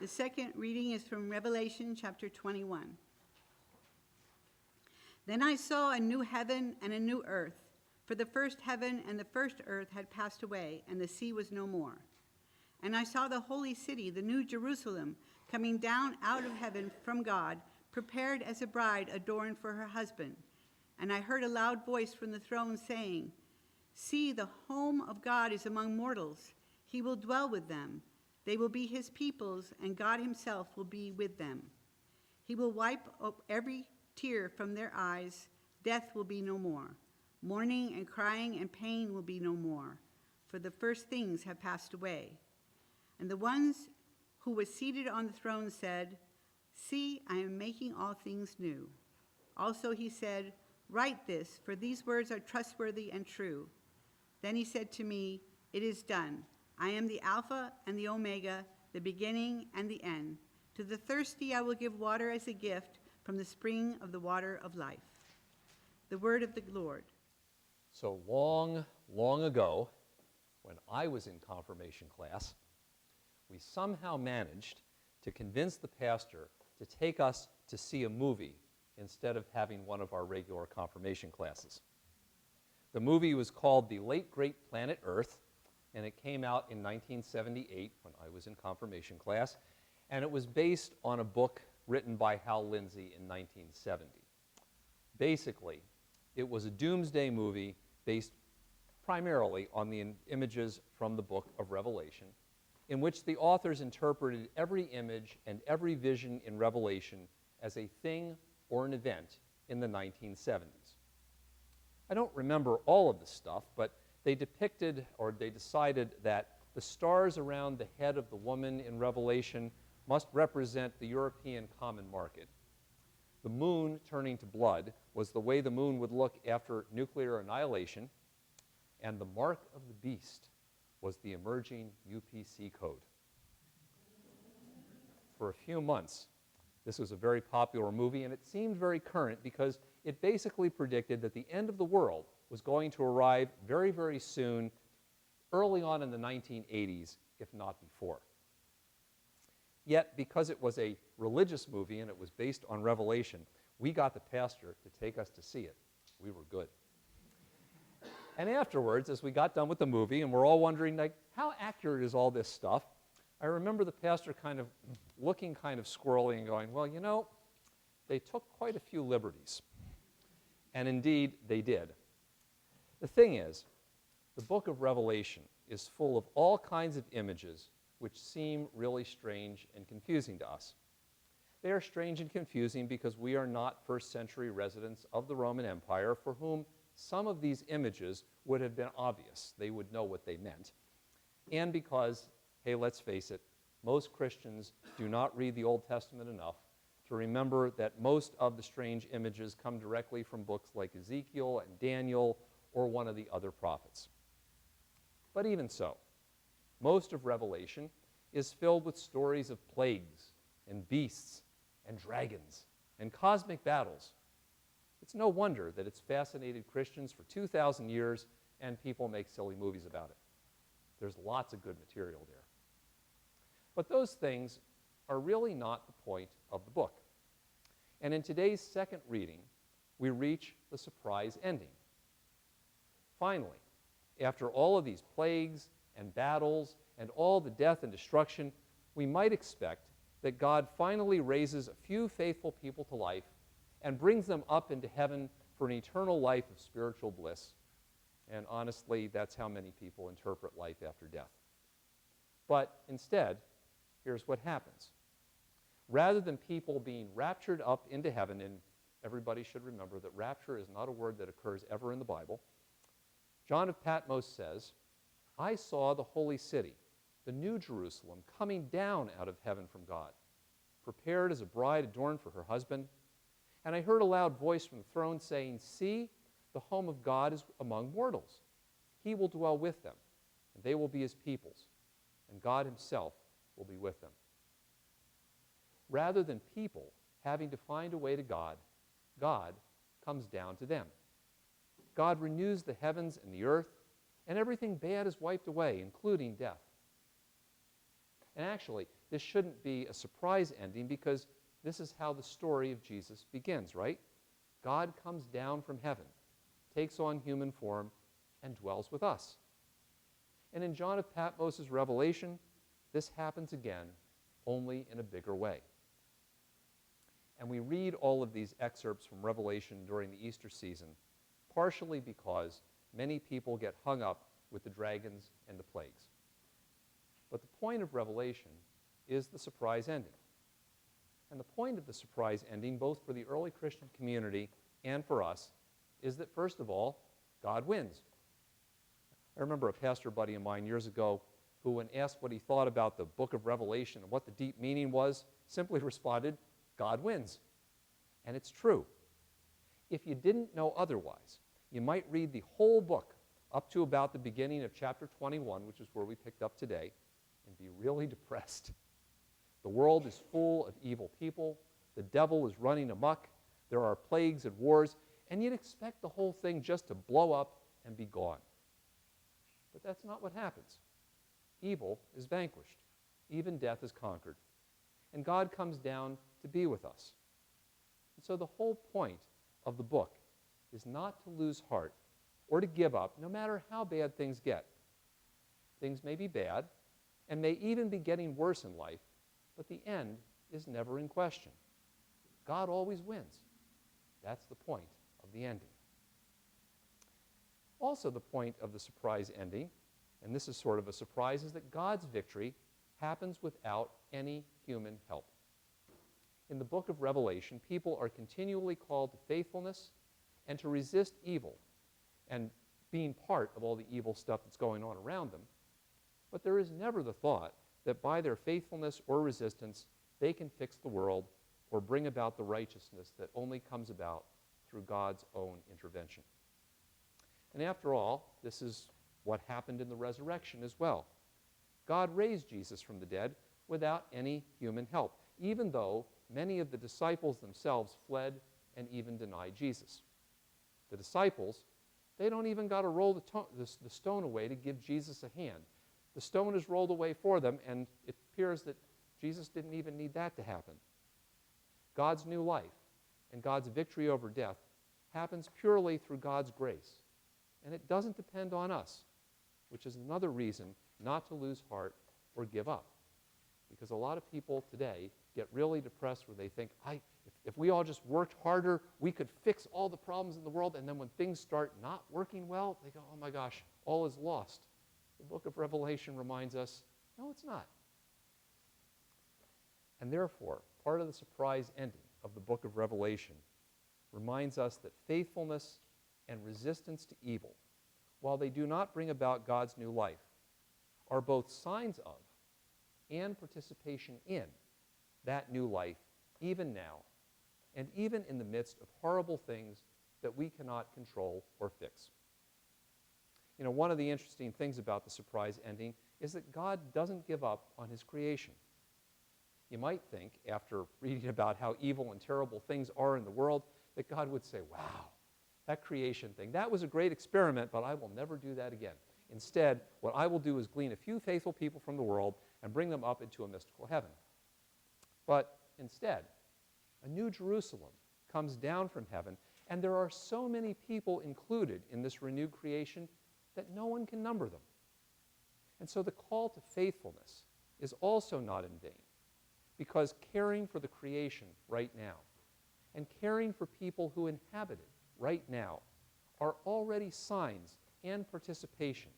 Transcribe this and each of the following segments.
The second reading is from Revelation chapter 21. Then I saw a new heaven and a new earth, for the first heaven and the first earth had passed away, and the sea was no more. And I saw the holy city, the new Jerusalem, coming down out of heaven from God, prepared as a bride adorned for her husband. And I heard a loud voice from the throne saying, "See, the home of God is among mortals. He will dwell with them. They will be his peoples, and God himself will be with them. He will wipe up every tear from their eyes. Death will be no more. Mourning and crying and pain will be no more, for the first things have passed away." And the ones who were seated on the throne said, "See, I am making all things new." Also he said, "Write this, for these words are trustworthy and true." Then he said to me, "It is done. I am the Alpha and the Omega, the beginning and the end. To the thirsty I will give water as a gift from the spring of the water of life." The word of the Lord. So long, long ago, when I was in confirmation class, we somehow managed to convince the pastor to take us to see a movie instead of having one of our regular confirmation classes. The movie was called The Late Great Planet Earth, and it came out in 1978 when I was in confirmation class, and it was based on a book written by Hal Lindsey in 1970. Basically, it was a doomsday movie based primarily on the images from the book of Revelation, in which the authors interpreted every image and every vision in Revelation as a thing or an event in the 1970s. I don't remember all of the stuff, but they depicted, or they decided that the stars around the head of the woman in Revelation must represent the European common market. The moon turning to blood was the way the moon would look after nuclear annihilation, and the mark of the beast was the emerging UPC code. For a few months, this was a very popular movie, and it seemed very current because it basically predicted that the end of the world was going to arrive very, very soon, early on in the 1980s, if not before. Yet, because it was a religious movie and it was based on Revelation, we got the pastor to take us to see it. We were good. And afterwards, as we got done with the movie, and we're all wondering, like, how accurate is all this stuff? I remember the pastor kind of looking kind of squirrely and going, well, you know, they took quite a few liberties. And indeed, they did. The thing is, the book of Revelation is full of all kinds of images which seem really strange and confusing to us. They are strange and confusing because we are not first century residents of the Roman Empire for whom some of these images would have been obvious. They would know what they meant. And because, hey, let's face it, most Christians do not read the Old Testament enough to remember that most of the strange images come directly from books like Ezekiel and Daniel or one of the other prophets. But even so, most of Revelation is filled with stories of plagues and beasts and dragons and cosmic battles. It's no wonder that it's fascinated Christians for 2,000 years and people make silly movies about it. There's lots of good material there. But those things are really not the point of the book. And in today's second reading, we reach the surprise ending. Finally, after all of these plagues and battles and all the death and destruction, we might expect that God finally raises a few faithful people to life and brings them up into heaven for an eternal life of spiritual bliss. And honestly, that's how many people interpret life after death. But instead, here's what happens. Rather than people being raptured up into heaven, and everybody should remember that rapture is not a word that occurs ever in the Bible, John of Patmos says, "I saw the holy city, the new Jerusalem, coming down out of heaven from God, prepared as a bride adorned for her husband. And I heard a loud voice from the throne saying, 'See, the home of God is among mortals. He will dwell with them, and they will be his peoples, and God himself will be with them.'" Rather than people having to find a way to God, God comes down to them. God renews the heavens and the earth, and everything bad is wiped away, including death. And actually, this shouldn't be a surprise ending because this is how the story of Jesus begins, right? God comes down from heaven, takes on human form, and dwells with us. And in John of Patmos' Revelation, this happens again, only in a bigger way. And we read all of these excerpts from Revelation during the Easter season, partially because many people get hung up with the dragons and the plagues. But the point of Revelation is the surprise ending. And the point of the surprise ending, both for the early Christian community and for us, is that, first of all, God wins. I remember a pastor buddy of mine years ago who, when asked what he thought about the book of Revelation and what the deep meaning was, simply responded, God wins. And it's true. If you didn't know otherwise, you might read the whole book up to about the beginning of chapter 21, which is where we picked up today, and be really depressed. The world is full of evil people. The devil is running amok. There are plagues and wars, and you'd expect the whole thing just to blow up and be gone. But that's not what happens. Evil is vanquished. Even death is conquered. And God comes down to be with us. And so the whole point of the book is not to lose heart or to give up, no matter how bad things get. Things may be bad and may even be getting worse in life, but the end is never in question. God always wins. That's the point of the ending. Also, the point of the surprise ending, and this is sort of a surprise, is that God's victory happens without any human help. In the book of Revelation, people are continually called to faithfulness and to resist evil and being part of all the evil stuff that's going on around them. But there is never the thought that by their faithfulness or resistance, they can fix the world or bring about the righteousness that only comes about through God's own intervention. And after all, this is what happened in the resurrection as well. God raised Jesus from the dead without any human help, even though many of the disciples themselves fled and even denied Jesus. The disciples, they don't even got to roll the stone away to give Jesus a hand. The stone is rolled away for them, and it appears that Jesus didn't even need that to happen. God's new life and God's victory over death happens purely through God's grace. And it doesn't depend on us, which is another reason not to lose heart or give up. Because a lot of people today get really depressed where they think, if we all just worked harder, we could fix all the problems in the world. And then when things start not working well, they go, oh my gosh, all is lost. The book of Revelation reminds us, no, it's not. And therefore, part of the surprise ending of the book of Revelation reminds us that faithfulness and resistance to evil, while they do not bring about God's new life, are both signs of and participation in that new life, even now, and even in the midst of horrible things that we cannot control or fix. You know, one of the interesting things about the surprise ending is that God doesn't give up on his creation. You might think, after reading about how evil and terrible things are in the world, that God would say, wow, that creation thing, that was a great experiment, but I will never do that again. Instead, what I will do is glean a few faithful people from the world and bring them up into a mystical heaven. But instead, a new Jerusalem comes down from heaven, and there are so many people included in this renewed creation that no one can number them. And so the call to faithfulness is also not in vain, because caring for the creation right now and caring for people who inhabit it right now are already signs and participation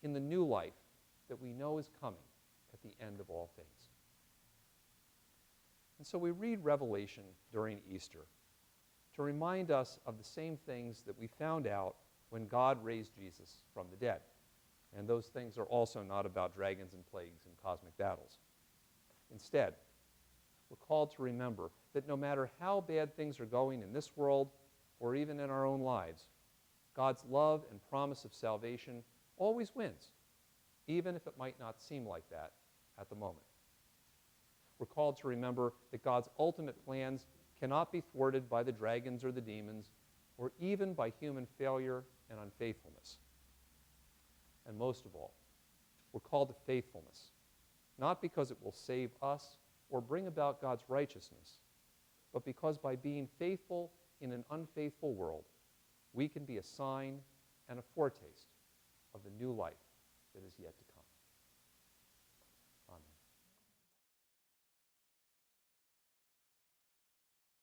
in the new life that we know is coming at the end of all things. And so we read Revelation during Easter to remind us of the same things that we found out when God raised Jesus from the dead. And those things are also not about dragons and plagues and cosmic battles. Instead, we're called to remember that no matter how bad things are going in this world or even in our own lives, God's love and promise of salvation always wins, even if it might not seem like that at the moment. We're called to remember that God's ultimate plans cannot be thwarted by the dragons or the demons, or even by human failure and unfaithfulness. And most of all, we're called to faithfulness, not because it will save us or bring about God's righteousness, but because by being faithful in an unfaithful world, we can be a sign and a foretaste of the new life that is yet to come.